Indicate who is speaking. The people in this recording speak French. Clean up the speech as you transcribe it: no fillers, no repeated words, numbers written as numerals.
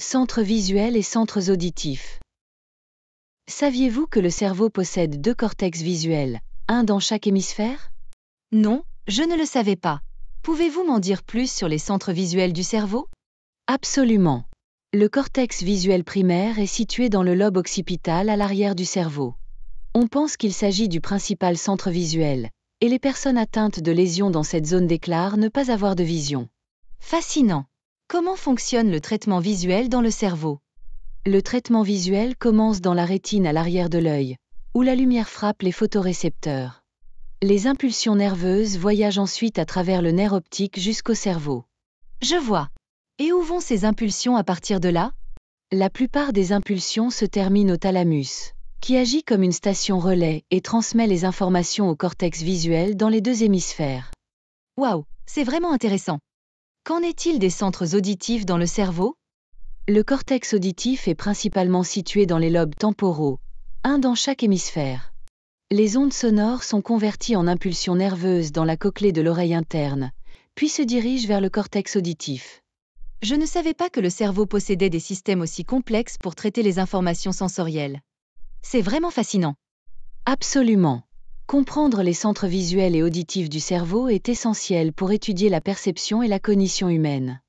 Speaker 1: Centres visuels et centres auditifs. Saviez-vous que le cerveau possède deux cortex visuels, un dans chaque hémisphère?
Speaker 2: Non, je ne le savais pas. Pouvez-vous m'en dire plus sur les centres visuels du cerveau?
Speaker 1: Absolument. Le cortex visuel primaire est situé dans le lobe occipital à l'arrière du cerveau. On pense qu'il s'agit du principal centre visuel, et les personnes atteintes de lésions dans cette zone déclarent ne pas avoir de vision.
Speaker 2: Fascinant. Comment fonctionne le traitement visuel dans le cerveau?
Speaker 1: Le traitement visuel commence dans la rétine à l'arrière de l'œil, où la lumière frappe les photorécepteurs. Les impulsions nerveuses voyagent ensuite à travers le nerf optique jusqu'au cerveau.
Speaker 2: Je vois. Et où vont ces impulsions à partir de là?
Speaker 1: La plupart des impulsions se terminent au thalamus, qui agit comme une station relais et transmet les informations au cortex visuel dans les deux hémisphères.
Speaker 2: Waouh, c'est vraiment intéressant. Qu'en est-il des centres auditifs dans le cerveau?
Speaker 1: Le cortex auditif est principalement situé dans les lobes temporaux, un dans chaque hémisphère. Les ondes sonores sont converties en impulsions nerveuses dans la cochlée de l'oreille interne, puis se dirigent vers le cortex auditif.
Speaker 2: Je ne savais pas que le cerveau possédait des systèmes aussi complexes pour traiter les informations sensorielles. C'est vraiment fascinant.
Speaker 1: Absolument. Comprendre les centres visuels et auditifs du cerveau est essentiel pour étudier la perception et la cognition humaine.